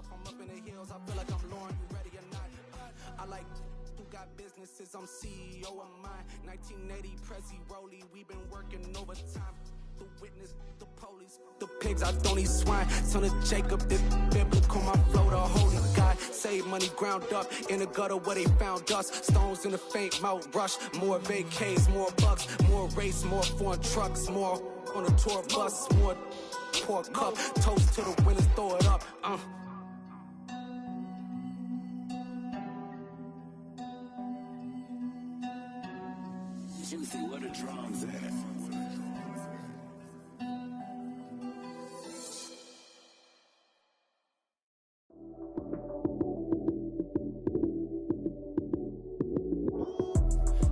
off, I'm up in the hills, I feel like I'm Lauren, you ready or not? I like who got businesses, I'm CEO of mine. 1980 Prezi Rolly, we been working overtime. The witness, the police, the pigs, I don't eat swine. Son of Jacob, this biblical, my flow, the holy God. Save money ground up in the gutter where they found us. Stones in the faint Mount Rush. More vacays, more bucks, more race, more foreign trucks, more on a tour bus, more pour cup. Toast to the winners, throw it up. Juicy, where the drums at?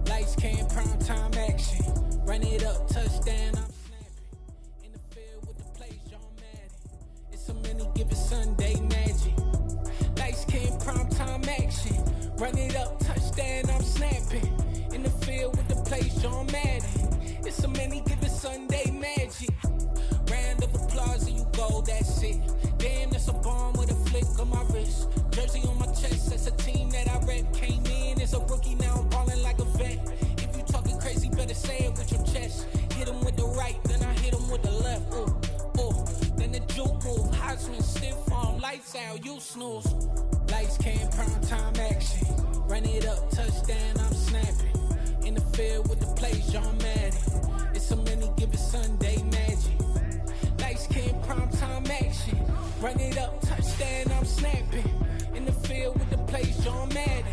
Lights came, prime time action. Run it up, touchdown, I'm snapping. In the field with the plays, John Madden. It's a many given Sunday magic. Lights came, prime time action. Run it up, touchdown, I'm snapping. In the field with the plays, John Madden. It's a many given Sunday magic. Round of applause and you go, that's it. Damn, that's a bomb with a flick on my wrist. Jersey on my chest, that's a team that I rep. Came in as a rookie, now I'm ballin' like a vet. If you talking crazy, better say it with your chest. Hit him with the right, then I hit him with the left. Ooh, ooh, then the juke move. Heisman, stiff arm, lights out, you snooze. Lights came, prime time action. Run it up, touchdown, I'm snapping. In the field with the plays, John Madden. It's a many given Sunday magic. Lights came, prime time action. Run it up, touchdown, I'm snapping. In the field with the plays, John Madden.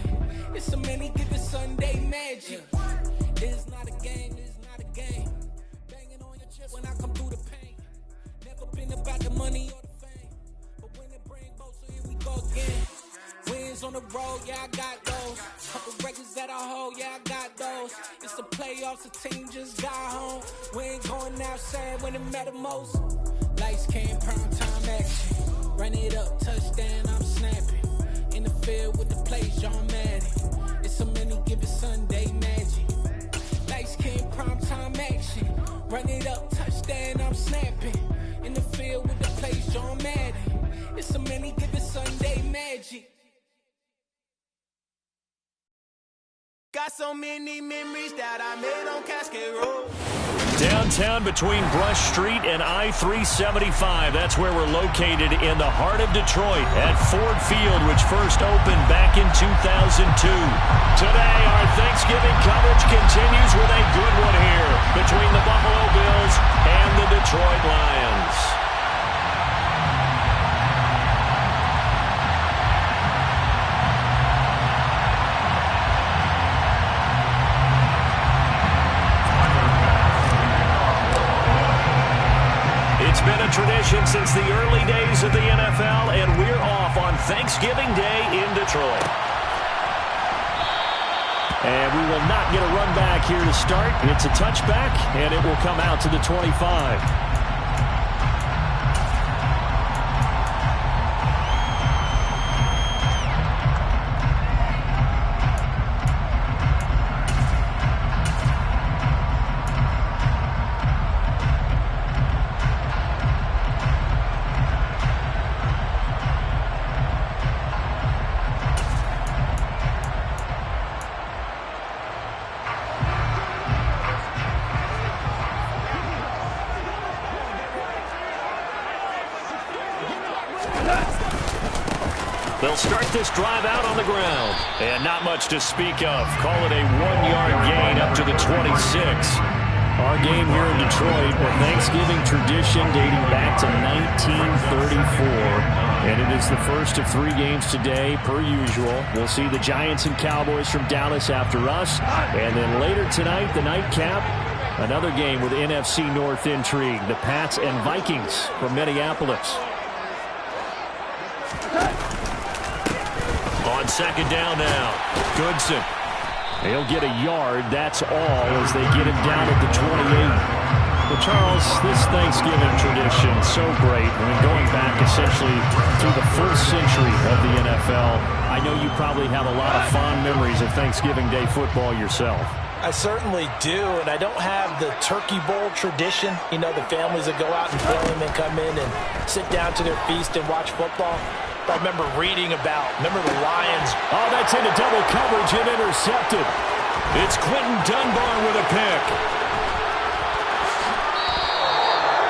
It's a many given Sunday magic. This is not a game, this is not a game. Banging on your chest when I come through the pain. Never been about the money or the fame. But when it bring both, so here we go again. Wins on the road, yeah, I got those. Couple records that I hold, yeah, I got those. It's the playoffs, the team just got home. We ain't going outside when it matter most. Lights came, prime time action. Run it up, touchdown, I'm snapping. In the field with the plays, John Madden. It's a many given Sunday magic. Lights came, prime time action. Run it up, touchdown, I'm snapping. In the field with the plays, John Madden. It's a many given Sunday magic. Got so many memories that I made on Cascade Road. Downtown between Brush Street and I-375. That's where we're located in the heart of Detroit at Ford Field, which first opened back in 2002. Today, our Thanksgiving coverage continues with a good one here between the Buffalo Bills and the Detroit Lions. It's been a tradition since the early days of the NFL, and we're off on Thanksgiving Day in Detroit. And we will not get a run back here to start. It's a touchback, and it will come out to the 25. They'll start this drive out on the ground. And not much to speak of. Call it a 1-yard gain up to the 26. Our game here in Detroit, a Thanksgiving tradition dating back to 1934. And it is the first of 3 games today, per usual. We'll see the Giants and Cowboys from Dallas after us. And then later tonight, the nightcap, another game with NFC North intrigue. The Pats and Vikings from Minneapolis. On second down now, Goodson. He'll get a yard, that's all, as they get him down at the 28. But Charles, this Thanksgiving tradition, so great. I mean, going back essentially through the first century of the NFL. I know you probably have a lot of fond memories of Thanksgiving Day football yourself. I certainly do, and I don't have the Turkey Bowl tradition. You know, the families that go out and film and come in and sit down to their feast and watch football. I remember reading about, the Lions. Oh, that's into double coverage and intercepted. It's Quentin Dunbar with a pick.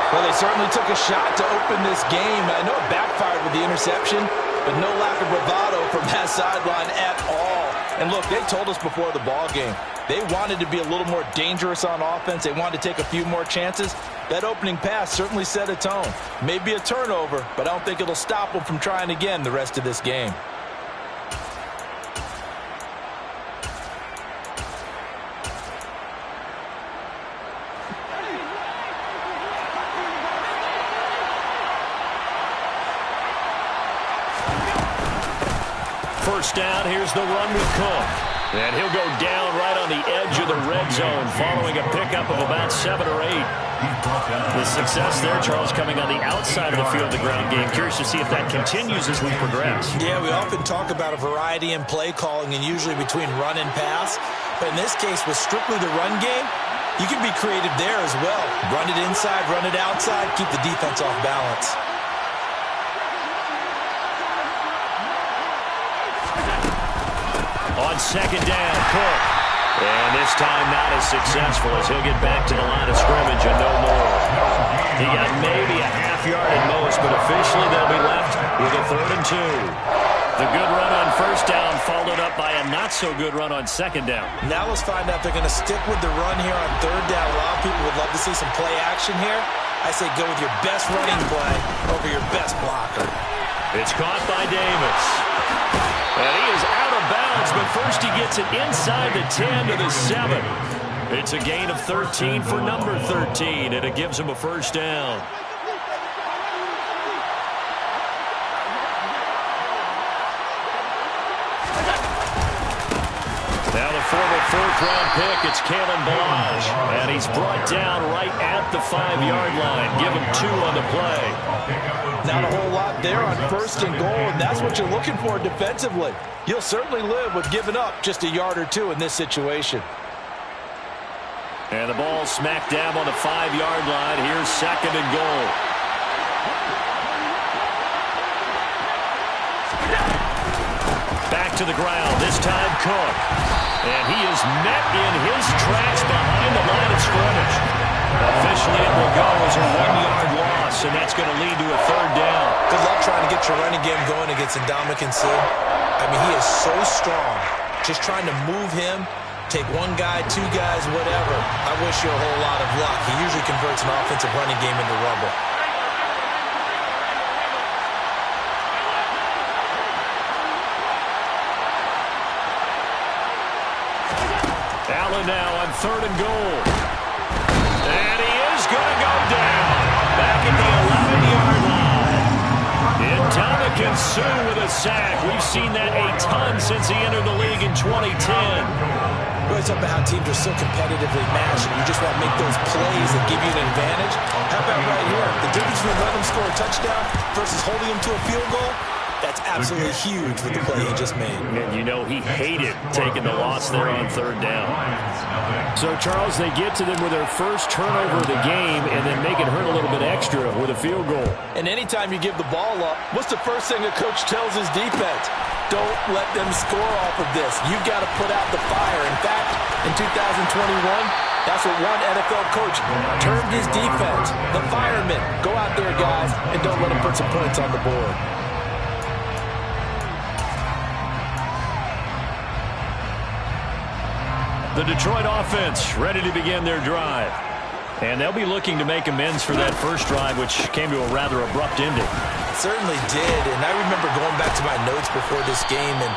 Well, they certainly took a shot to open this game. I know it backfired with the interception, but no lack of bravado from that sideline at all. And look, they told us before the ball game, they wanted to be a little more dangerous on offense. They wanted to take a few more chances. That opening pass certainly set a tone. Maybe a turnover, but I don't think it'll stop them from trying again the rest of this game. First down, here's the run with Cook. And he'll go down right on the edge of the red zone following a pickup of about 7 or 8. The success there, Charles, coming on the outside of the field of the ground game. Curious to see if that continues as we progress. Yeah, we often talk about a variety in play calling and usually between run and pass. But in this case, with strictly the run game, you can be creative there as well. Run it inside, run it outside, keep the defense off balance. On second down, Cook. And this time not as successful as he'll get back to the line of scrimmage and no more. He got maybe a half yard at most, but officially they'll be left with a 3rd and 2. The good run on first down followed up by a not-so-good run on second down. Now let's find out if they're going to stick with the run here on 3rd down. A lot of people would love to see some play action here. I say go with your best running play over your best blocker. It's caught by Davis. And he is out of bounds, but first he gets it inside the 10 to the 7. It's a gain of 13 for number 13, and it gives him a first down. Now the former 4th-round pick, it's Kalen Ballage. And he's brought down right at the 5-yard line. Give him 2 on the play. Not a whole lot there on 1st and goal, and that's what you're looking for defensively. You'll certainly live with giving up just a yard or 2 in this situation. And the ball smack dab on the 5-yard line. Here's 2nd and goal. Back to the ground, this time Cook. And he is met in his tracks behind the line of scrimmage. Officially it will go as a 1-yard loss, and that's going to lead to a 3rd down. Good luck trying to get your running game going against Ndamukong Suh. I mean, he is so strong. Just trying to move him, take 1 guy, 2 guys, whatever. I wish you a whole lot of luck. He usually converts an offensive running game into rubble. Allen now on 3rd and goal. And he is going to go down. Back at the 11-yard line. Ndamukong Suh with a sack. We've seen that a ton since he entered the league in 2010. Really talk about how teams are so competitively matched, and you just want to make those plays that give you an advantage. How about right here? The difference between letting them score a touchdown versus holding them to a field goal, that's absolutely huge with the play he just made. And you know he hated taking the loss there on 3rd down. So, Charles, they get to them with their first turnover of the game and then make it hurt a little bit extra with a field goal. And anytime you give the ball up, what's the first thing a coach tells his defense? Don't let them score off of this. You've got to put out the fire. In fact, in 2021, that's what one NFL coach termed his defense. The firemen. Go out there, guys, and don't let them put some points on the board. The Detroit offense ready to begin their drive. And they'll be looking to make amends for that first drive, which came to a rather abrupt ending. Certainly did, and I remember going back to my notes before this game, and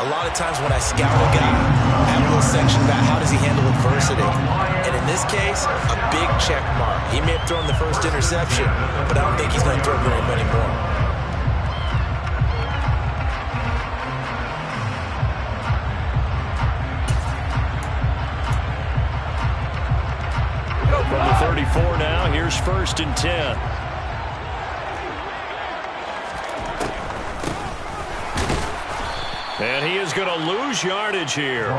a lot of times when I scout a guy, I have a little section about how does he handle adversity. And in this case, a big check mark. He may have thrown the first interception, but I don't think he's going to throw very many more. From the 34 now, here's 1st and 10. And he is going to lose yardage here.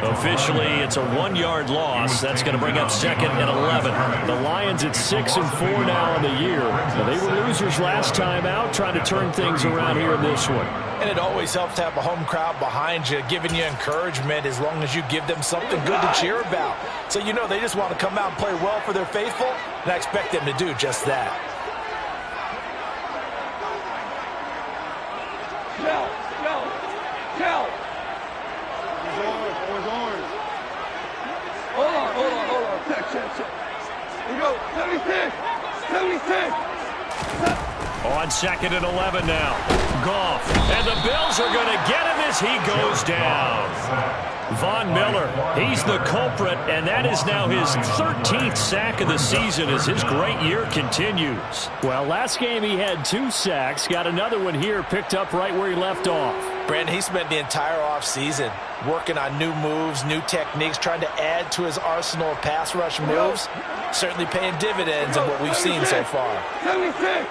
Officially, it's a 1-yard loss. That's going to bring up 2nd and 11. The Lions at 6-4 now in the year. Now, they were losers last time out, trying to turn things around here in this one. And it always helps to have a home crowd behind you, giving you encouragement as long as you give them something good to cheer about. So you know they just want to come out and play well for their faithful, and I expect them to do just that. Hold on. Check. We go. 76. On 2nd and 11 now. Goff. And the Bills are going to get him as he goes down. Von Miller, he's the culprit, and that is now his 13th sack of the season as his great year continues. Well, last game he had 2 sacks. Got another one here, picked up right where he left off. Brandon, he spent the entire offseason working on new moves, new techniques, trying to add to his arsenal of pass rush moves. Certainly paying dividends in what we've seen so far. 76.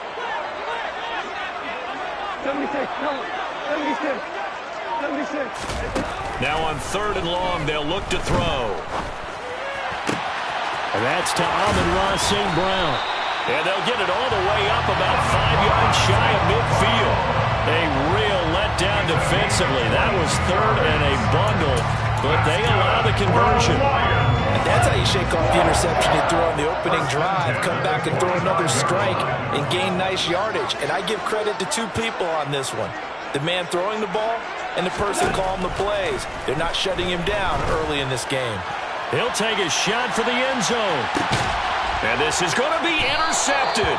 Now on 3rd and long, they'll look to throw. And that's to Amon-Ra St. Brown. And they'll get it all the way up about 5 yards shy of midfield. A real letdown defensively. That was 3rd and a bundle, but they allow the conversion. And that's how you shake off the interception you threw on the opening drive, come back and throw another strike and gain nice yardage. And I give credit to 2 people on this one. The man throwing the ball and the person calling the plays. They're not shutting him down early in this game. He'll take a shot for the end zone. And this is going to be intercepted.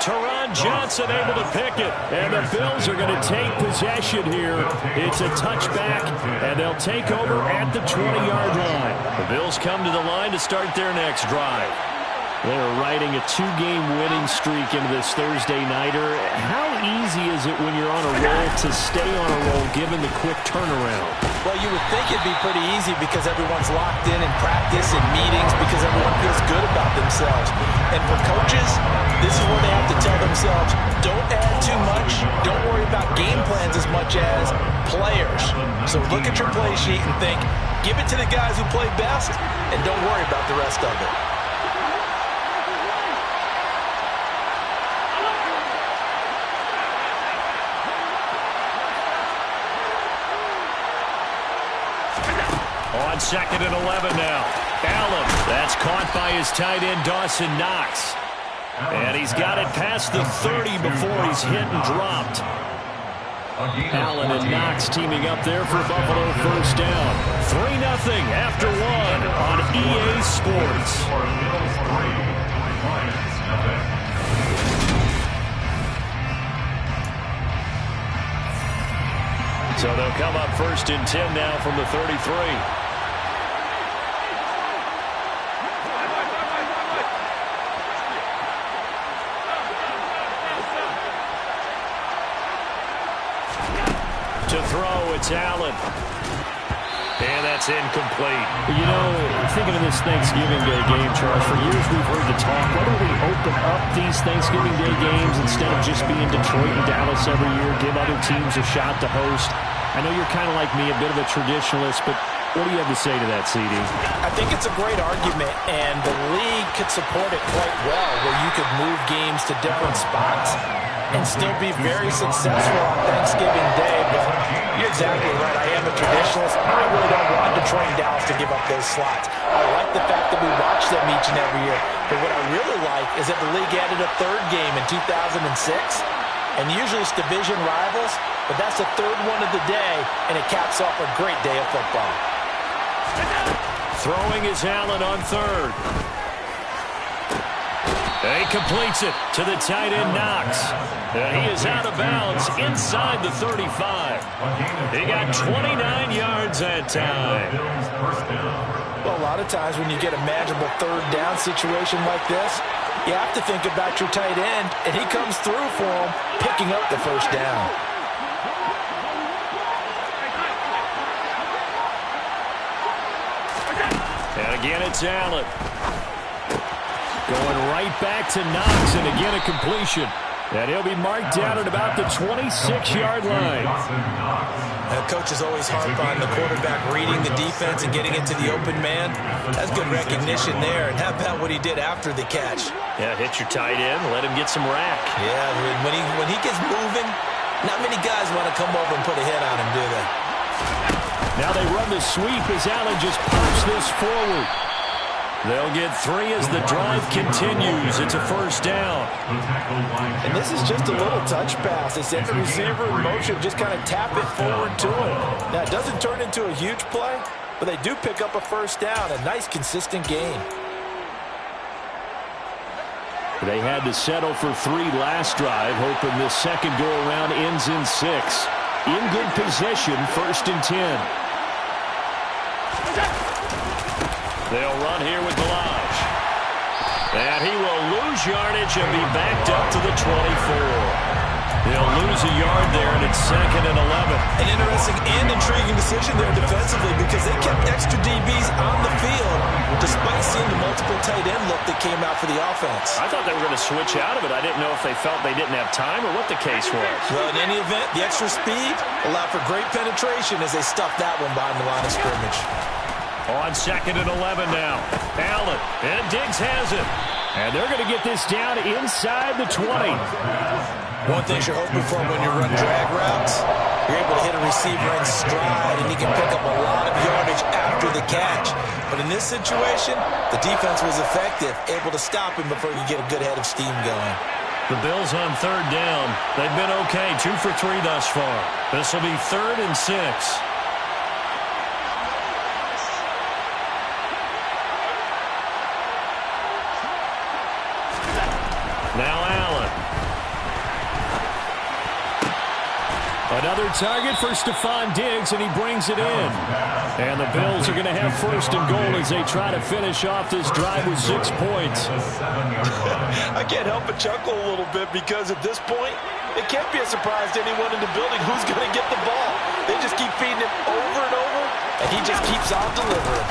Taron Johnson able to pick it. And the Bills are going to take possession here. It's a touchback, and they'll take over at the 20-yard line. The Bills come to the line to start their next drive. They're riding a 2-game winning streak into this Thursday nighter. How easy is it when you're on a roll to stay on a roll given the quick turnaround? Well, you would think it'd be pretty easy because everyone's locked in practice and meetings because everyone feels good about themselves. And for coaches, this is where they have to tell themselves, don't add too much. Don't worry about game plans as much as players. So look at your play sheet and think, give it to the guys who play best and don't worry about the rest of it. On 2nd and 11 now. Allen, that's caught by his tight end Dawson Knox. And he's got it past the 30 before he's hit and dropped. Allen and Knox teaming up there for Buffalo first down. 3-0 after 1 on EA Sports. So they'll come up 1st and 10 now from the 33. To throw, it's Allen. And that's incomplete. You know, thinking of this Thanksgiving Day game, Charles, for years we've heard the talk, why don't we open up these Thanksgiving Day games instead of just being Detroit and Dallas every year, give other teams a shot to host? I know you're kind of like me, a bit of a traditionalist, but what do you have to say to that, CD? I think it's a great argument, and the league could support it quite well, where you could move games to different spots and still be very successful on Thanksgiving Day. But you're exactly right. I am a traditionalist. I really don't want Detroit and Dallas to give up those slots. I like the fact that we watch them each and every year. But what I really like is that the league added a 3rd game in 2006. And usually it's division rivals, but that's the 3rd one of the day, and it caps off a great day of football. Throwing is Allen on 3rd. He completes it to the tight end Knox. And he is out of bounds inside the 35. He got 29 yards that time. Well, a lot of times when you get a manageable 3rd down situation like this, you have to think about your tight end, and he comes through for him, picking up the 1st down. And again, it's Allen. Going right back to Knox, and again a completion. And he'll be marked down at about the 26-yard line. Coaches always harp on the quarterback reading the defense and getting into the open man. That's good recognition there. And how about what he did after the catch? Yeah, hit your tight end, let him get some rack. Yeah, when he gets moving, not many guys want to come over and put a hit on him, do they? Now they run the sweep as Allen just pops this forward. They'll get 3 as the drive continues. It's a first down. And this is just a little touch pass. They send the receiver in motion, just kind of tap it forward to him. Now, it doesn't turn into a huge play, but they do pick up a first down. A nice, consistent gain. They had to settle for 3 last drive, hoping this second go-around ends in 6. In good position, 1st and 10. They'll run here with Ballage. And he will lose yardage and be backed up to the 24. They'll lose a yard there, and it's 2nd and 11. An interesting and intriguing decision there defensively because they kept extra DBs on the field despite seeing the multiple tight end look that came out for the offense. I thought they were going to switch out of it. I didn't know if they felt they didn't have time or what the case was. Well, in any event, the extra speed allowed for great penetration as they stuffed that one behind the line of scrimmage. On 2nd and 11 now. Allen, and Diggs has it. And they're going to get this down inside the 20. One thing you're hoping for when you run drag routes, you're able to hit a receiver in stride, and he can pick up a lot of yardage after the catch. But in this situation, the defense was effective, able to stop him before you get a good head of steam going. The Bills on 3rd down. They've been okay, 2 for 3 thus far. This will be 3rd and 6. Now Allen. Another target for Stephon Diggs, and he brings it in. And the Bills are going to have 1st and goal as they try to finish off this drive with 6 points. I can't help but chuckle a little bit because at this point, it can't be a surprise to anyone in the building who's going to get the ball. They just keep feeding him over and over, and he just keeps on delivering.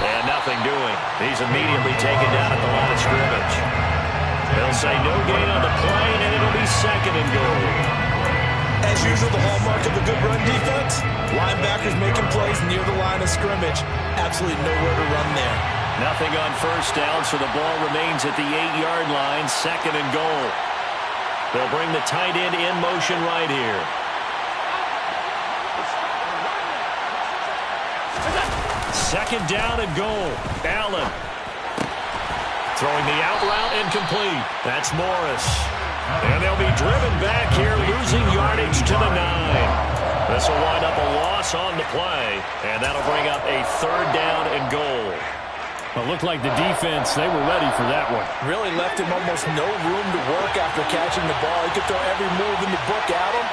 And nothing doing. He's immediately taken down at the line of scrimmage. They'll say no gain on the play, and it'll be 2nd and goal. As usual, the hallmark of a good run defense, linebackers making plays near the line of scrimmage. Absolutely nowhere to run there. Nothing on 1st down, so the ball remains at the 8-yard line, 2nd and goal. They'll bring the tight end in motion right here. Second down and goal. Allen. Throwing the out route incomplete. That's Morris. And they'll be driven back here, losing yardage to the 9. This will wind up a loss on the play, and that'll bring up a 3rd down and goal. Well, it looked like the defense, they were ready for that one. Really left him almost no room to work after catching the ball. He could throw every move in the book at him.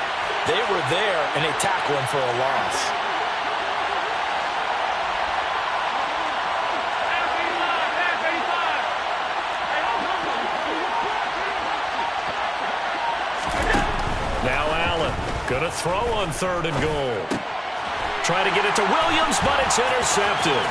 They were there, and they tackle him for a loss. Now Allen, going to throw on 3rd and goal. Try to get it to Williams, but it's intercepted.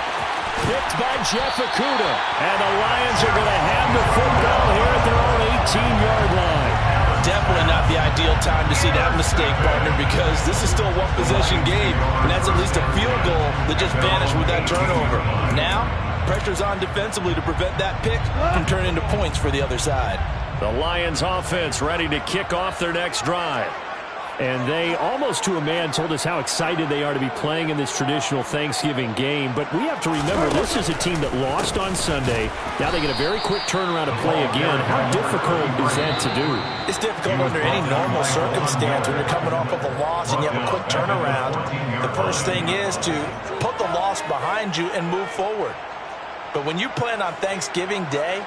Picked by Jeff Okudah. And the Lions are going to have the football here at their own 18-yard line. Definitely not the ideal time to see that mistake, partner, because this is still a one-possession game, and that's at least a field goal that just vanished with that turnover. Now, pressure's on defensively to prevent that pick from turning into points for the other side. The Lions offense ready to kick off their next drive. And they, almost to a man, told us how excited they are to be playing in this traditional Thanksgiving game. But we have to remember, this is a team that lost on Sunday. Now they get a very quick turnaround to play again. How difficult is that to do? It's difficult under any normal circumstance when you're coming off of a loss and you have a quick turnaround. The first thing is to put the loss behind you and move forward. But when you plan on Thanksgiving Day,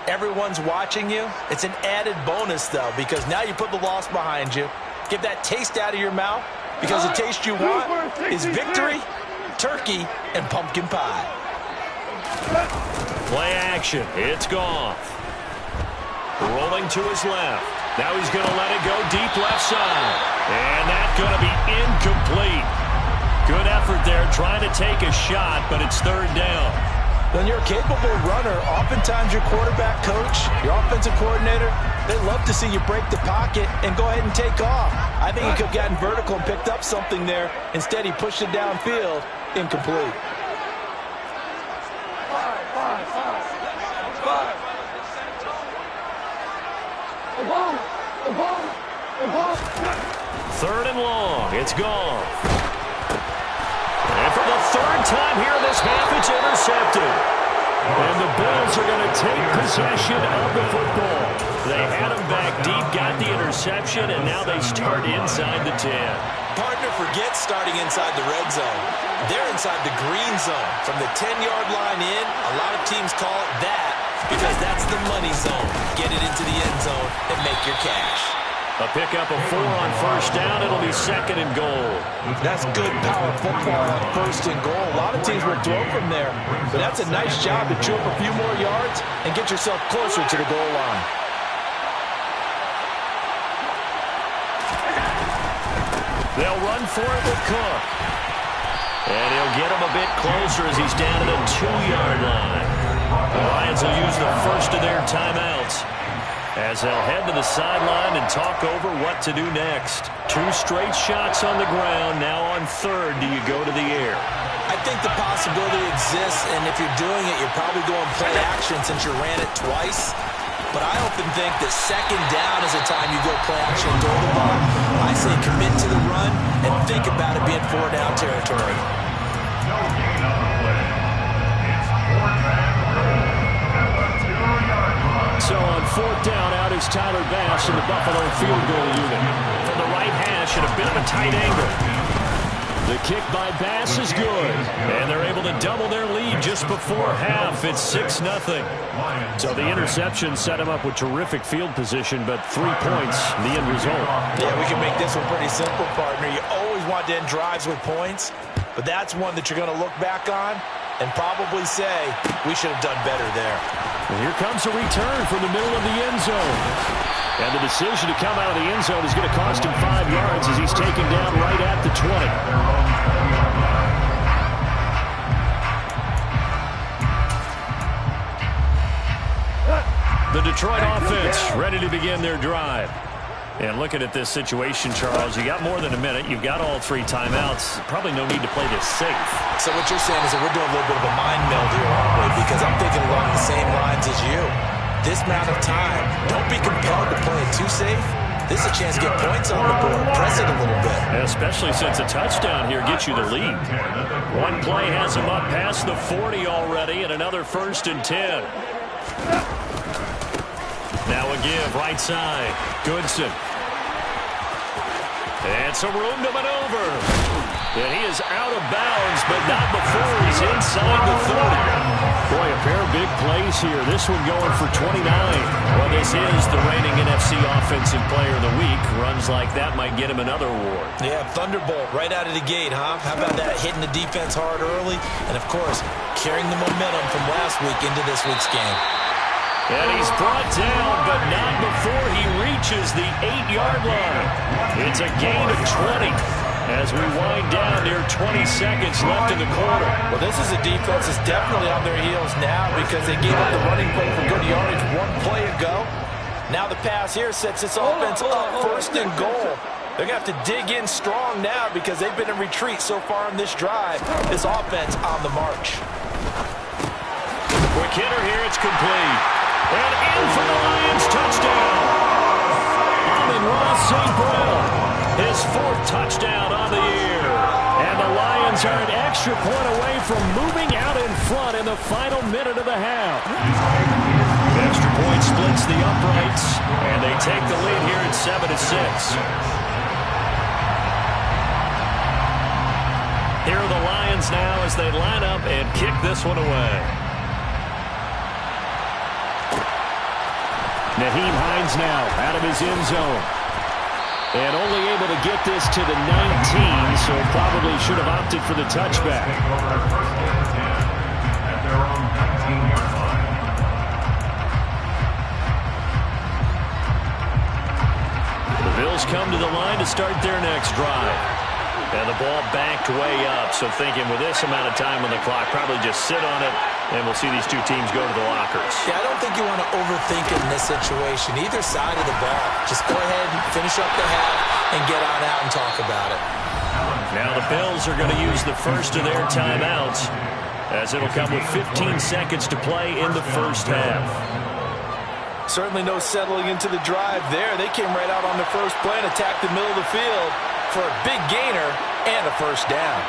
everyone's watching you. It's an added bonus, though, because now you put the loss behind you. Get that taste out of your mouth, because the taste you want is victory, turkey, and pumpkin pie. Play action. It's Goff. Rolling to his left. Now he's going to let it go deep left side. And that's going to be incomplete. Good effort there trying to take a shot, but it's 3rd down. When you're a capable runner, oftentimes your quarterback coach, your offensive coordinator, they love to see you break the pocket and go ahead and take off. I think he could have gotten vertical and picked up something there. Instead, he pushed it downfield, incomplete. Third and long. It's gone. And for the third time here in this half, it's intercepted. And the Bills are going to take possession of the football. They had him back deep, got the interception, and now they start inside the 10. Partner forgets starting inside the red zone. They're inside the green zone. From the 10-yard line in, a lot of teams call it that because that's the money zone. Get it into the end zone and make your cash. A pickup of 4 on first down. It'll be second and goal. That's good power football on first and goal. A lot of teams will throw from there, but that's a nice job to chew up a few more yards and get yourself closer to the goal line. They'll run for it with Cook. And he'll get him a bit closer as he's down to the 2-yard line. The Lions will use the first of their timeouts as they'll head to the sideline and talk over what to do next. 2 straight shots on the ground. Now on third, do you go to the air? I think the possibility exists, and if you're doing it, you're probably going play action since you ran it twice. But I often think that second down is the time you go play action and throw the ball. I say commit to the run and think about it being 4-down territory. So on fourth down, out is Tyler Bass in the Buffalo field goal unit. From the right hash at a bit of a tight angle. The kick by Bass is good. And they're able to double their lead just before half. It's 6-0. So the interception set him up with terrific field position, but 3 points, the end result. Yeah, we can make this one pretty simple, partner. You always want to end drives with points, but that's one that you're going to look back on and probably say, we should have done better there. And here comes a return from the middle of the end zone. And the decision to come out of the end zone is going to cost him 5 yards as he's taken down right at the 20. The Detroit offense ready to begin their drive. And looking at this situation, Charles, you got more than a minute. You've got all 3 timeouts. Probably no need to play this safe. So what you're saying is that we're doing a little bit of a mind meld here, aren't we? Because I'm thinking along the same lines as you. This amount of time, don't be compelled to play it too safe. This is a chance to get points on the board. Press it a little bit. Especially since a touchdown here gets you the lead. One play has him up past the 40 already, and another 1st and 10. Now a give, right side. Goodson. And some room to maneuver. And he is out of bounds, but not before he's inside the 30. Boy, a pair of big plays here. This one going for 29. Well, this is the reigning NFC Offensive Player of the Week. Runs like that might get him another award. Yeah, Thunderbolt right out of the gate, huh? How about that? Hitting the defense hard early. And, of course, carrying the momentum from last week into this week's game. And he's brought down, but not before he reaches the 8-yard line. It's a gain of 20 as we wind down near 20 seconds left in the quarter. Well, this is a defense that's definitely on their heels now because they gave up the running play for good yardage 1 play ago. Now the pass here sets this offense up 1st and goal. They're going to have to dig in strong now because they've been in retreat so far on this drive. This offense on the march. Quick hitter here, it's complete. And in for the Lions, touchdown. Amon-Ra St. Brown, his 4th touchdown on the year. And the Lions are an extra point away from moving out in front in the final minute of the half. Extra point splits the uprights, and they take the lead here at 7-6. Here are the Lions now as they line up and kick this one away. Nyheim Hines now out of his end zone. And only able to get this to the 19, so probably should have opted for the touchback. The Bills come to the line to start their next drive. And the ball backed way up. So thinking with this amount of time on the clock, probably just sit on it, and we'll see these two teams go to the lockers. Yeah, I don't think you want to overthink it in this situation. Either side of the ball. Just go ahead and finish up the half and get on out and talk about it. Now the Bills are going to use the first of their timeouts, as it'll come with 15 seconds to play in the first half. Certainly no settling into the drive there. They came right out on the first play and attacked the middle of the field for a big gainer and a first down.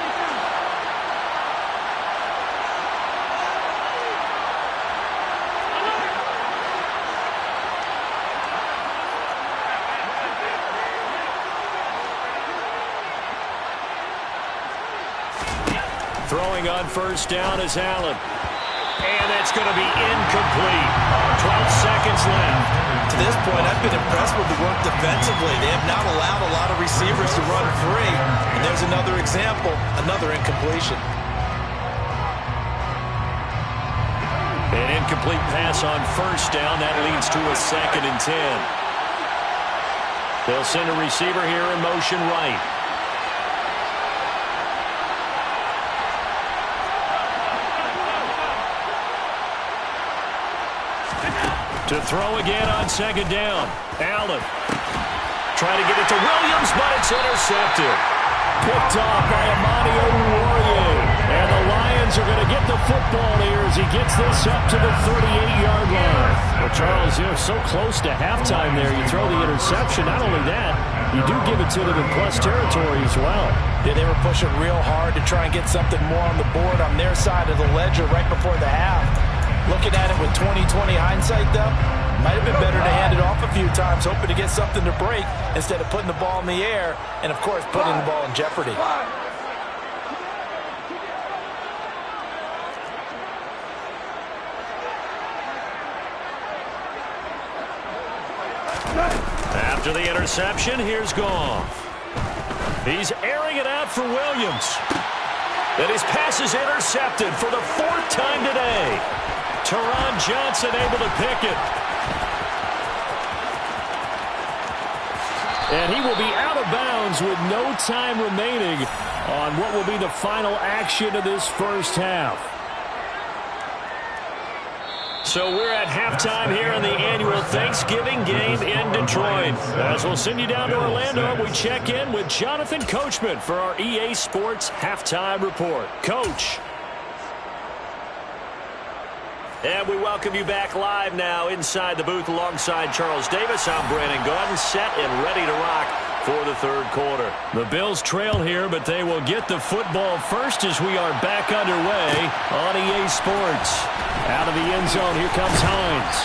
Throwing on first down is Allen. And that's going to be incomplete. 12 seconds left. To this point, I've been impressed with the work defensively. They have not allowed a lot of receivers to run free. And there's another example, another incompletion. An incomplete pass on first down. That leads to a 2nd and 10. They'll send a receiver here in motion right. To throw again on 2nd down. Allen trying to get it to Williams, but it's intercepted. Picked off by Amani Oruwariye. And the Lions are going to get the football here as he gets this up to the 38-yard line. Well, Charles, you're so close to halftime there. You throw the interception. Not only that, you do give it to them in plus territory as well. Yeah, they were pushing real hard to try and get something more on the board on their side of the ledger right before the half. Looking at it with 20/20 hindsight, though, might have been better to hand it off a few times, hoping to get something to break instead of putting the ball in the air and, of course, putting the ball in jeopardy. After the interception, here's Goff. He's airing it out for Williams. And his pass is intercepted for the 4th time today. Teron Johnson able to pick it. And he will be out of bounds with no time remaining on what will be the final action of this first half. So we're at halftime here in the annual Thanksgiving game in Detroit. As we'll send you down to Orlando, we check in with Jonathan Coachman for our EA Sports Halftime Report. Coach. And we welcome you back live now inside the booth alongside Charles Davis. I'm Brandon Gaudin, set and ready to rock for the 3rd quarter. The Bills trail here, but they will get the football first as we are back underway on EA Sports. Out of the end zone, here comes Hines.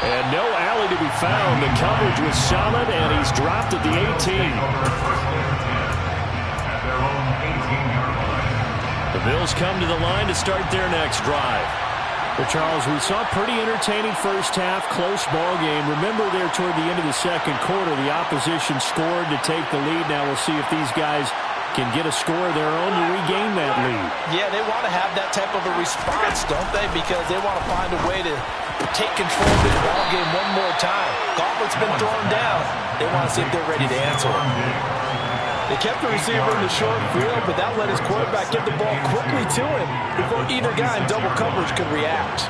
And no alley to be found. The coverage was solid, and he's dropped at the 18. The Bills come to the line to start their next drive. Well, Charles, we saw a pretty entertaining first half, close ball game. Remember there toward the end of the 2nd quarter, the opposition scored to take the lead. Now we'll see if these guys can get a score of their own to regain that lead. Yeah, they want to have that type of a response, don't they? Because they want to find a way to take control of the ball game one more time. Gauntlet's been thrown down. They want to see if they're ready to answer it. They kept the receiver in the short field, but that let his quarterback get the ball quickly to him before either guy in double coverage could react.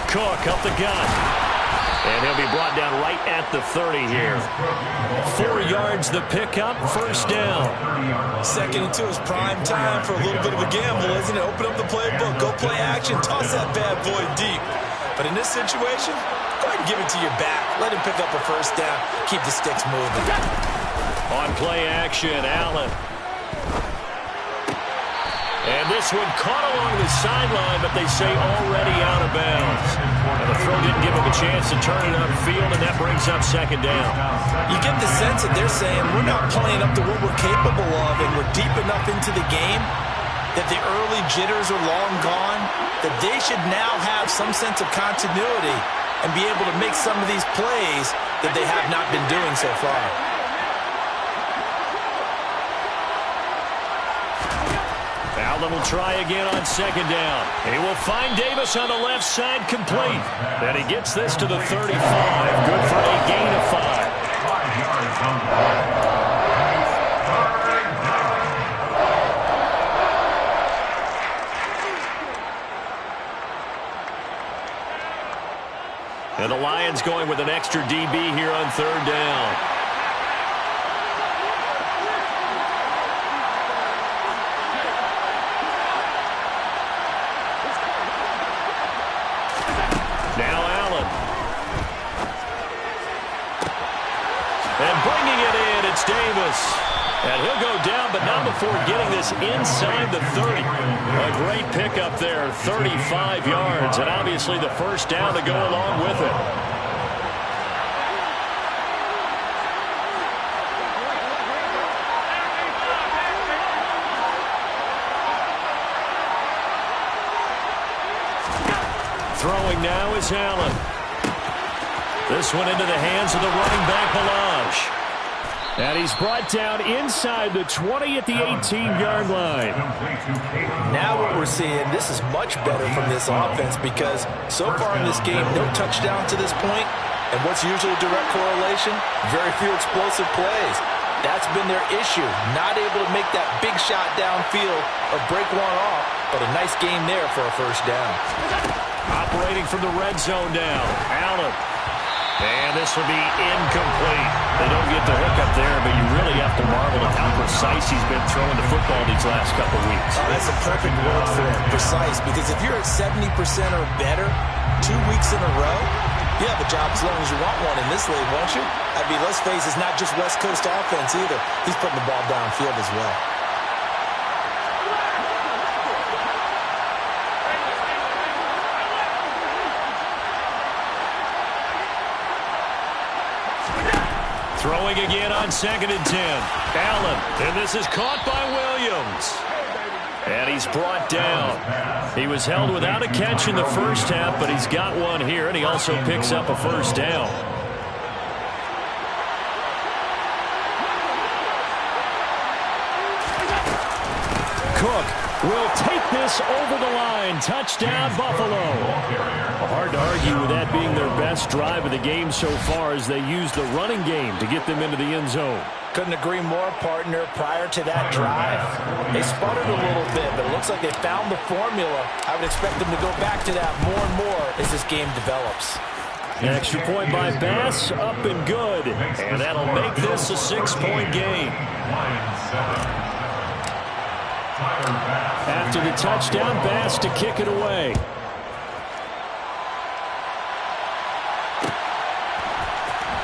Cook up the gun. And he'll be brought down right at the 30 here. 4 yards the pickup, first down. 2nd and 2 is prime time for a little bit of a gamble, isn't it? Open up the playbook, go play action, toss that bad boy deep. But in this situation, go ahead and give it to your back. Let him pick up a first down. Keep the sticks moving. On play action, Allen. And this one caught along the sideline, but they say already out of bounds. And the throw didn't give him a chance to turn it upfield, and that brings up 2nd down. You get the sense that they're saying we're not playing up to what we're capable of, and we're deep enough into the game that the early jitters are long gone, that they should now have some sense of continuity and be able to make some of these plays that they have not been doing so far. Allen will try again on second down. He will find Davis on the left side, complete. And he gets this to the 35. Good for a gain of 5. 5 yards on the play. And the Lions going with an extra DB here on third down. Now Allen. And bringing it in, it's Davis. And he'll go down, but not before getting this inside the 30. A great pickup there, 35 yards, and obviously the first down to go along with it. Throwing now is Allen. This one into the hands of the running back, Ballage. And he's brought down inside the 20 at the 18-yard line. Now what we're seeing, this is much better from this offense because so far in this game, no touchdown to this point. And what's usually a direct correlation? Very few explosive plays. That's been their issue. Not able to make that big shot downfield or break one off, but a nice game there for a first down. Operating from the red zone now, Allen. And this will be incomplete. They don't get the hook up there, but you really have to marvel at how precise he's been throwing the football these last couple weeks. Oh, that's a perfect word for it, precise, because if you're at 70% or better 2 weeks in a row, you have a job as long as you want one in this league, won't you? I mean, let's face it, it's not just West Coast offense either. He's putting the ball downfield as well. Throwing again on 2nd and 10. Allen, and this is caught by Williams. And he's brought down. He was held without a catch in the first half, but he's got one here, and he also picks up a first down. Cook will take this over the line. Touchdown, Buffalo. Hard to argue with that being their best drive of the game so far as they use the running game to get them into the end zone. Couldn't agree more, partner. Prior to that drive, they sputtered a little bit, but it looks like they found the formula. I would expect them to go back to that more and more as this game develops. An extra point by Bass, up and good. And that'll make this a 6-point game. After the touchdown, Bass to kick it away.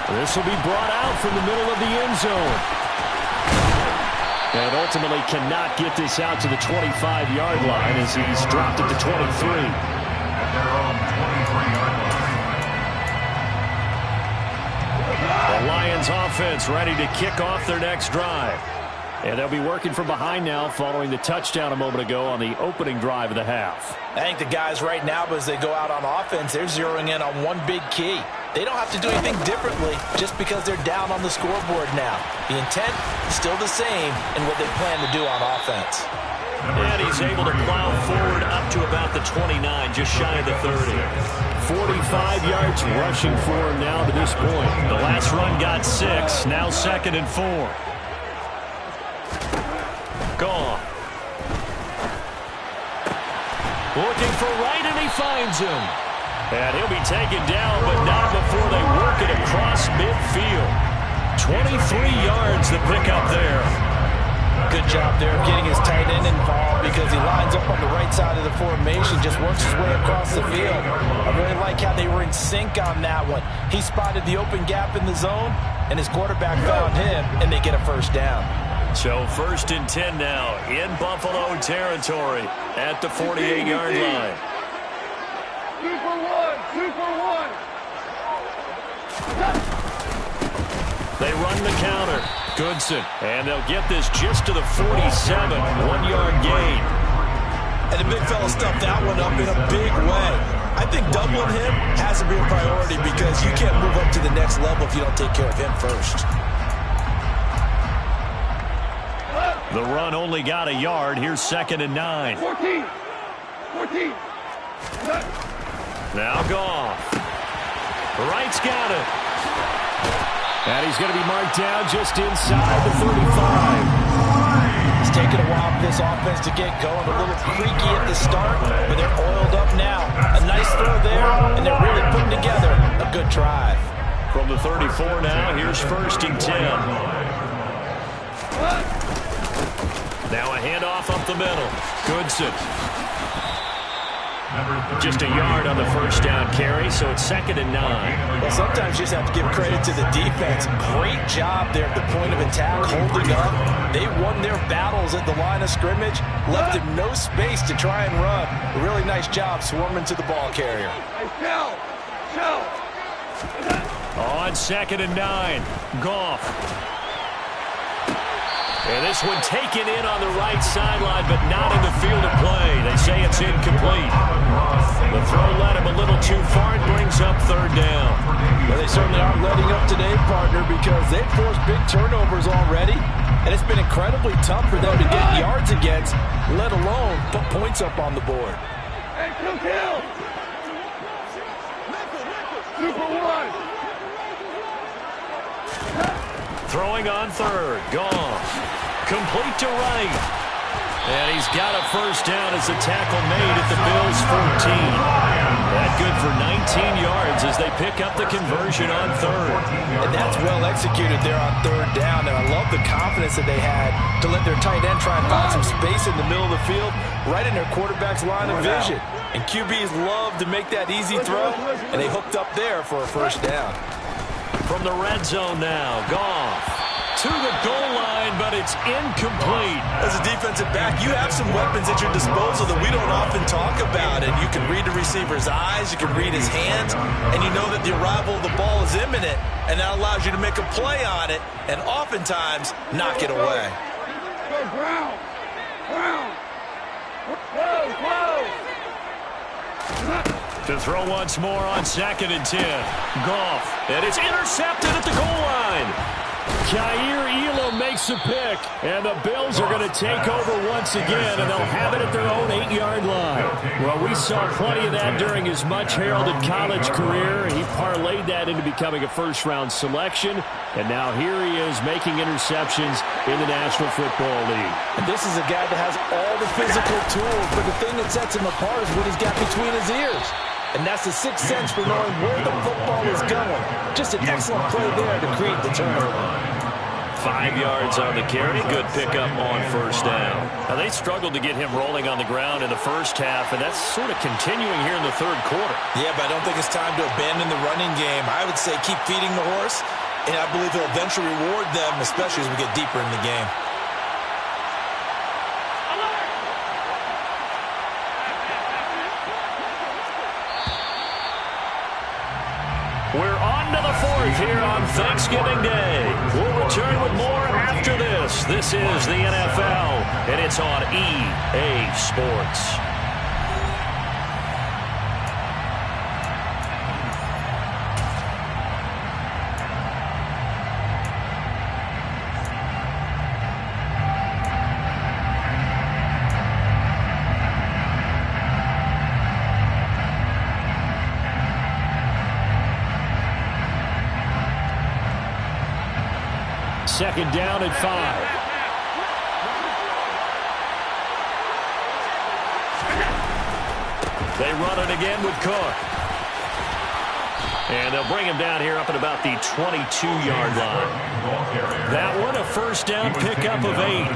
This will be brought out from the middle of the end zone. And ultimately cannot get this out to the 25-yard line as he's dropped it to 23. At their own 23-yard line. The Lions offense ready to kick off their next drive. And they'll be working from behind now following the touchdown a moment ago on the opening drive of the half. I think the guys right now, as they go out on offense, they're zeroing in on one big key. They don't have to do anything differently just because they're down on the scoreboard now. The intent still the same in what they plan to do on offense. And he's able to plow forward up to about the 29, just shy of the 30. 45 yards rushing for him now to this point. The last run got 6, now 2nd and 4. Gone. Looking for right, and he finds him. And he'll be taken down, but not before they work it across midfield. 23 yards the pickup there. Good job there of getting his tight end involved because he lines up on the right side of the formation, just works his way across the field. I really like how they were in sync on that one. He spotted the open gap in the zone, and his quarterback found him, and they get a first down. So 1st and 10 now in Buffalo territory at the 48-yard line. Super one. They run the counter. Goodson. And they'll get this just to the 47. 1-yard gain. And the big fella stuffed that one up in a big way. I think doubling him has to be a priority because you can't move up to the next level if you don't take care of him first. The run only got a yard. Here's 2nd and 9. 14. Now Goff. Wright's got it. And he's going to be marked down just inside the 35. It's taken a while for this offense to get going. A little creaky at the start, but they're oiled up now. A nice throw there, and they're really putting together a good drive. From the 34 now, here's 1st and 10. Now a handoff up the middle. Goodson. Just a yard on the 1st down carry, so it's 2nd and 9. Well, sometimes you just have to give credit to the defense. Great job there at the point of attack, holding up. They won their battles at the line of scrimmage, left him no space to try and run. A really nice job swarming to the ball carrier. On 2nd and 9, Goff. And this one taken in on the right sideline, but not in the field of play. They say it's incomplete. The throw led him a little too far. It brings up 3rd down. Well, they certainly aren't letting up today, partner, because they've forced big turnovers already. And it's been incredibly tough for them to get yards against, let alone put points up on the board. Hey, kill! Super one! Throwing on 3rd. Goff. Complete to Wright. And he's got a 1st down as the tackle made at the Bills' 14. That good for 19 yards as they pick up the conversion on 3rd. And that's well executed there on 3rd down. And I love the confidence that they had to let their tight end try and find some space in the middle of the field, right in their quarterback's line of vision. And QBs love to make that easy throw, and they hooked up there for a 1st down. From the red zone now, Goff to the goal line, but it's incomplete. As a defensive back, you have some weapons at your disposal that we don't often talk about. And you can read the receiver's eyes, you can read his hands, and you know that the arrival of the ball is imminent, and that allows you to make a play on it and oftentimes knock it away. Go Brown! To throw once more on 2nd and 10. Goff, and it's intercepted at the goal line. Kaiir Elam makes a pick, and the Bills are going to take over once again, and they'll have it at their own 8-yard line. Well, we saw plenty of that during his much-heralded college career. He parlayed that into becoming a first-round selection, and now here he is making interceptions in the National Football League. And this is a guy that has all the physical tools, but the thing that sets him apart is what he's got between his ears. And that's the sixth sense for knowing where the football is going. Just an excellent play there to create the turnover. 5 yards on the carry. Good pickup on 1st down. Now, they struggled to get him rolling on the ground in the first half, and that's sort of continuing here in the 3rd quarter. Yeah, but I don't think it's time to abandon the running game. I would say keep feeding the horse, and I believe he'll eventually reward them, especially as we get deeper in the game. We're on to the 4th here on Thanksgiving Day. We'll return with more after this. This is the NFL, and it's on EA Sports. Second down at 5. They run it again with Cook. And they'll bring him down here up at about the 22-yard line. That one, a 1st down pickup of 8.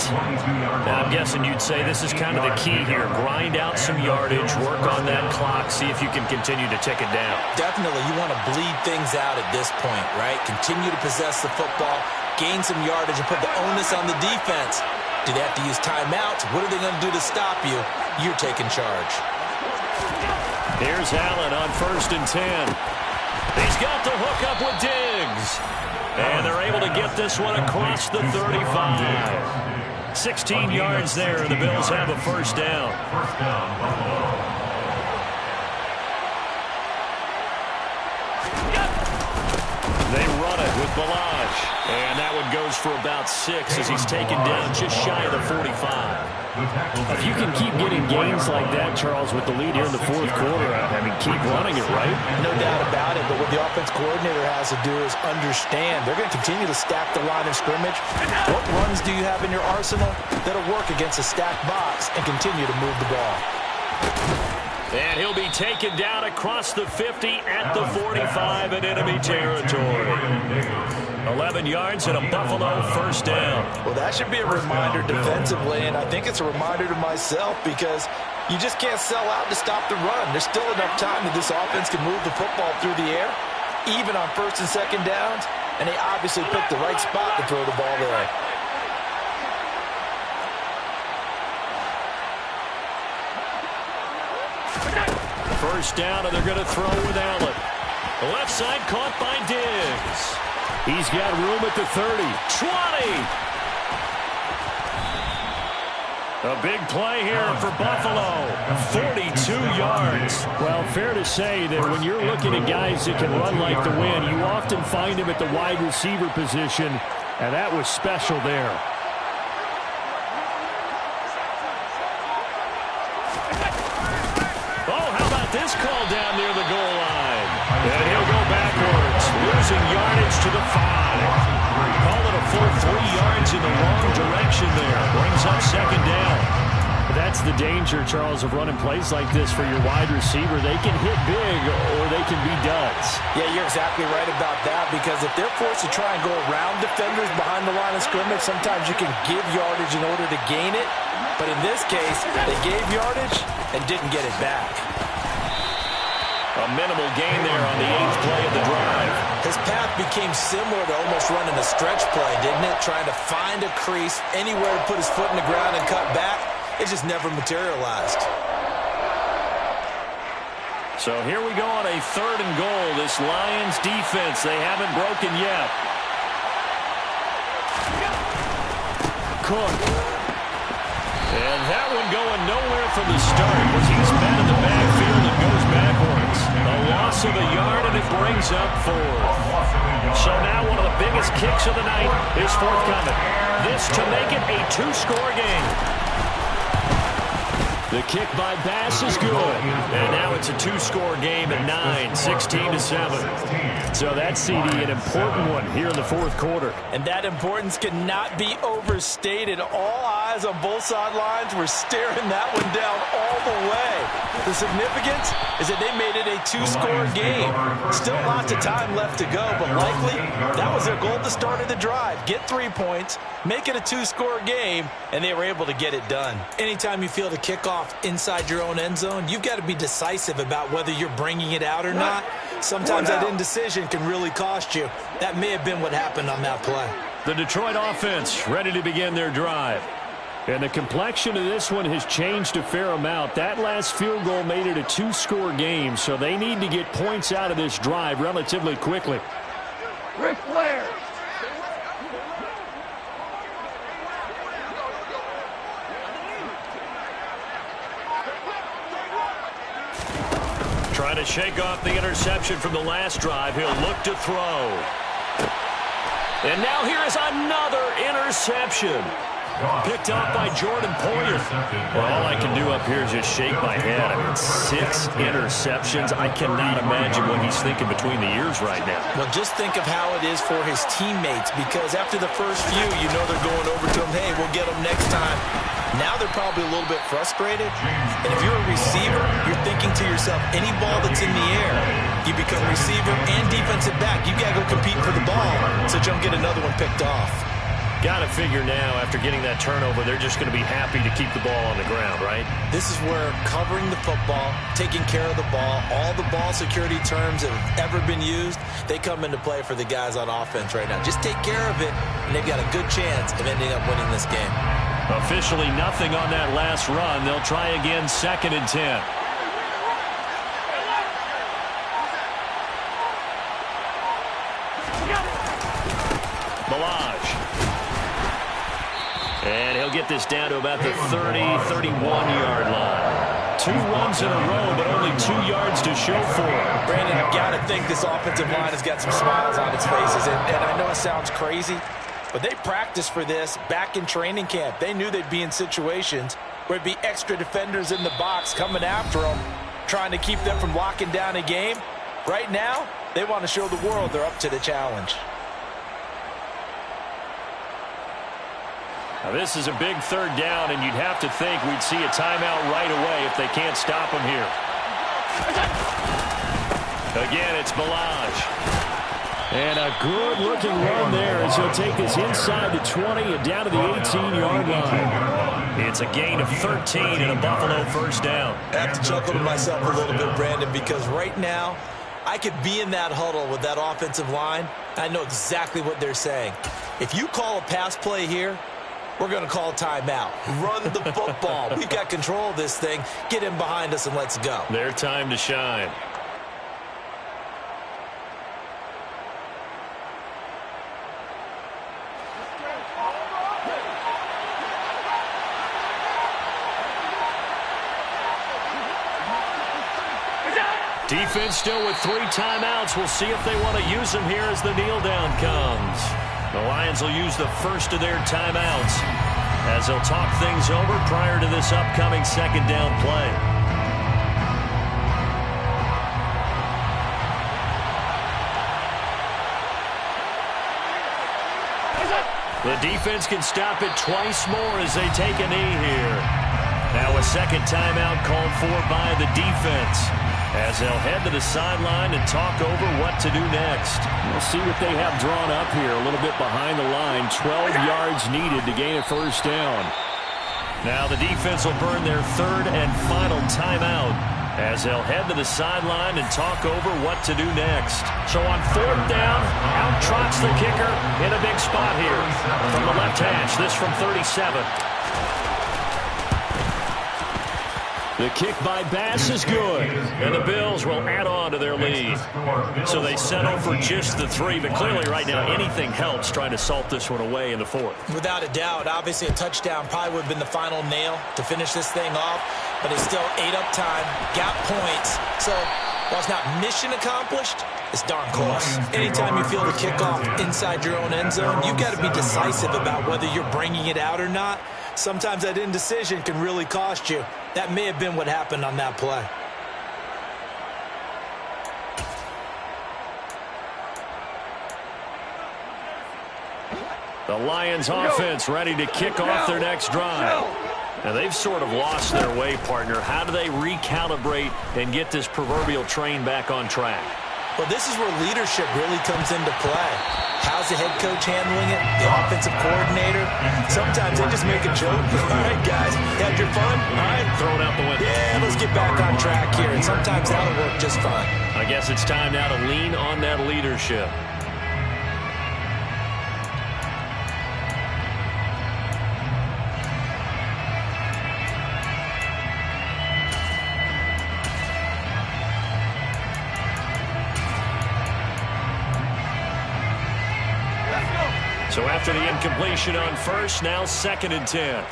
Now, I'm guessing you'd say this is kind of the key here. Grind out some yardage, work on that clock, see if you can continue to tick it down. Definitely, you want to bleed things out at this point, right? Continue to possess the football, gain some yardage, and put the onus on the defense. Do they have to use timeouts? What are they going to do to stop you? You're taking charge. Here's Allen on 1st and 10. He's got the hook up with Diggs. And they're able to get this one across the 35. 16 yards there, and the Bills have a 1st down. They run it with Balaj. And that one goes for about 6 as he's taken down just shy of the 45. If you can keep getting gains like that, Charles, with the lead here in the fourth quarter, I mean, keep running it, right? No doubt about it, but what the offense coordinator has to do is understand they're going to continue to stack the line of scrimmage. What runs do you have in your arsenal that'll work against a stacked box and continue to move the ball? And he'll be taken down across the 50 at the 45 in enemy territory. 11 yards and a Buffalo first down. Well, that should be a reminder defensively, and I think it's a reminder to myself because you just can't sell out to stop the run. There's still enough time that this offense can move the football through the air, even on first and second downs, and they obviously picked the right spot to throw the ball there. First down, and they're going to throw with Allen. The left side caught by Diggs. He's got room at the 30. 20. A big play here for Buffalo. 42 yards. Well, fair to say that when you're looking at guys that can run like the wind, you often find him at the wide receiver position, and that was special there. This call down near the goal line. And he'll go backwards, losing yardage to the 5. Call it a full 3 yards in the wrong direction there. Brings up second down. That's the danger, Charles, of running plays like this for your wide receiver. They can hit big or they can be duds. Yeah, you're exactly right about that because if they're forced to try and go around defenders behind the line of scrimmage, sometimes you can give yardage in order to gain it. But in this case, they gave yardage and didn't get it back. A minimal gain there on the 8th play of the drive. His path became similar to almost running a stretch play, didn't it? Trying to find a crease, anywhere to put his foot in the ground and cut back. It just never materialized. So here we go on a 3rd and goal. This Lions defense, they haven't broken yet. Cook. And that one going nowhere from the start as he's met in the backfield and goes backwards. A loss of a yard, and it brings up 4. So now one of the biggest kicks of the night is forthcoming. This to make it a 2-score game. The kick by Bass is good. And now it's a 2-score game at 9, 16-7. So that's, CD, an important one here in the fourth quarter. And that importance cannot be overstated. All eyes on both sidelines were staring that one down all the way. The significance is that they made it a 2-score game. Still lots of time left to go, but likely that was their goal at the start of the drive. Get 3 points, make it a 2-score game, and they were able to get it done. Anytime you feel the kickoff inside your own end zone, you've got to be decisive about whether you're bringing it out or not. Sometimes that indecision can really cost you. That may have been what happened on that play. The Detroit offense ready to begin their drive. And the complexion of this one has changed a fair amount. That last field goal made it a 2-score game, so they need to get points out of this drive relatively quickly. Ric Flair. Trying to shake off the interception from the last drive. He'll look to throw. And now here is another interception. Picked off by Jordan Poyer. Well, all I can do up here is just shake my head. I mean, 6 interceptions. I cannot imagine what he's thinking between the ears right now. Well, just think of how it is for his teammates, because after the first few, you know they're going over to him, hey, we'll get him next time. Now they're probably a little bit frustrated. And if you're a receiver, you're thinking to yourself, any ball that's in the air, you become receiver and defensive back. You got to go compete for the ball so you don't get another one picked off. Got to figure now, after getting that turnover, they're just going to be happy to keep the ball on the ground, right? This is where covering the football, taking care of the ball, all the ball security terms that have ever been used, they come into play for the guys on offense right now. Just take care of it, and they've got a good chance of ending up winning this game. Officially nothing on that last run. They'll try again, 2nd and 10. Balaj. And he'll get this down to about the 30, 31-yard line. 2 runs in a row, but only 2 yards to show for it. Brandon, I've got to think this offensive line has got some smiles on its faces. And I know it sounds crazy, but they practiced for this back in training camp. They knew they'd be in situations where it'd be extra defenders in the box coming after them, trying to keep them from locking down a game. Right now, they want to show the world they're up to the challenge. Now this is a big 3rd down, and you'd have to think we'd see a timeout right away if they can't stop him here. Again, it's Ballage. And a good-looking run there as he'll take this inside the 20 and down to the 18-yard line. It's a gain of 13 and a Buffalo 1st down. I have to chuckle to myself a little bit, Brandon, because right now I could be in that huddle with that offensive line. I know exactly what they're saying. If you call a pass play here, we're going to call timeout. Run the football. We've got control of this thing. Get him behind us and let's go. Their time to shine. Defense still with 3 timeouts. We'll see if they want to use them here as the kneel down comes. The Lions will use the first of their timeouts as they'll talk things over prior to this upcoming 2nd down play. The defense can stop it twice more as they take a knee here. Now a 2nd timeout called for by the defense, as they'll head to the sideline and talk over what to do next. We'll see what they have drawn up here. A little bit behind the line. 12 yards needed to gain a 1st down. Now the defense will burn their 3rd and final timeout, as they'll head to the sideline and talk over what to do next. So on 4th down, out trots the kicker in a big spot here from the left hash. This from 37. The kick by Bass is good, and the Bills will add on to their lead. So they settle for just the 3, but clearly right now anything helps trying to salt this one away in the 4th. Without a doubt, obviously a touchdown probably would have been the final nail to finish this thing off, but it's still 8 up time, got points. So while it's not mission accomplished, it's darn close. Anytime you feel the kickoff inside your own end zone, you've got to be decisive about whether you're bringing it out or not. Sometimes that indecision can really cost you. That may have been what happened on that play. The Lions offense ready to kick off their next drive. Now they've sort of lost their way, partner. How do they recalibrate and get this proverbial train back on track? Well, this is where leadership really comes into play. How's the head coach handling it? The offensive coordinator? Sometimes they just make a joke. All right, guys, had your fun? All right. Throw it out the window. Yeah, let's get back on track here. And sometimes that'll work just fine. I guess it's time now to lean on that leadership. So after the incompletion on 1st, now 2nd and 10.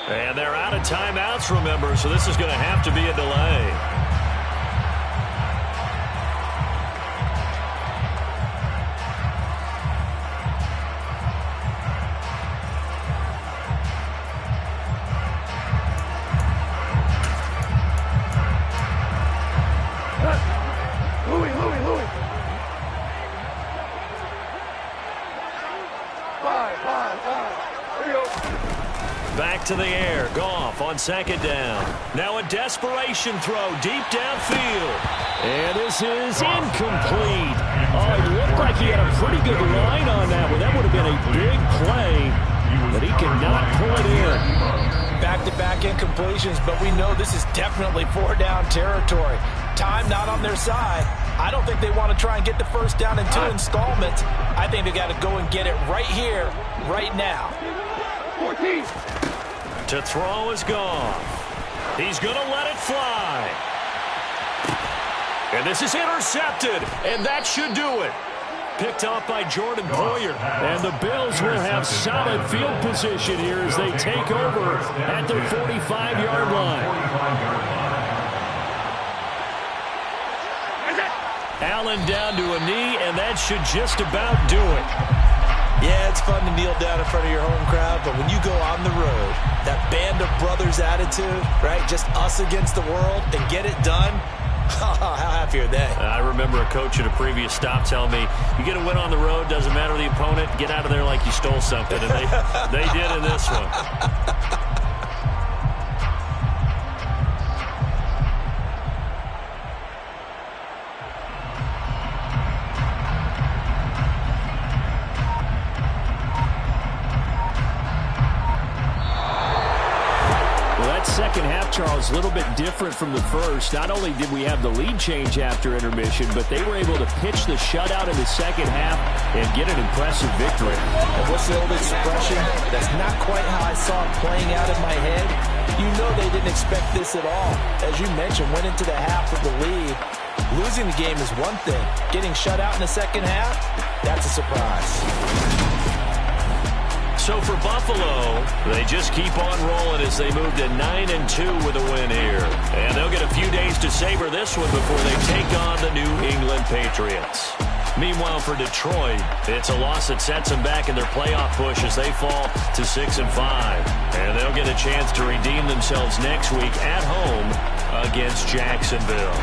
And they're out of timeouts, remember, so this is going to have to be a delay. Back to the air. Goff on 2nd down. Now a desperation throw deep downfield. And this is incomplete. Oh, it looked like he had a pretty good line on that one. That would have been a big play, but he cannot pull it in. Back-to-back incompletions, but we know this is definitely 4-down territory. Time not on their side. I don't think they want to try and get the 1st down in 2 installments. I think they got to go and get it right here, right now. 14. To throw is gone. He's going to let it fly. And this is intercepted, and that should do it. Picked off by Jordan Poyer. And the Bills will have solid field position here as they take over at their 45-yard line. Allen down to a knee, and that should just about do it. Yeah, it's fun to kneel down in front of your home crowd, but when you go on the road, that band of brothers attitude, right, just us against the world, and get it done, how happy are they? I remember a coach at a previous stop telling me, you get a win on the road, doesn't matter the opponent, get out of there like you stole something, and they did in this one. Second half, Charles, a little bit different from the first. Not only did we have the lead change after intermission, but they were able to pitch the shutout in the second half and get an impressive victory. And what's the old expression? That's not quite how I saw it playing out in my head. You know they didn't expect this at all. As you mentioned, went into the half with the lead. Losing the game is one thing. Getting shut out in the second half, that's a surprise. So for Buffalo, they just keep on rolling as they move to 9-2 with a win here. And they'll get a few days to savor this one before they take on the New England Patriots. Meanwhile, for Detroit, it's a loss that sets them back in their playoff push as they fall to 6-5. And they'll get a chance to redeem themselves next week at home against Jacksonville.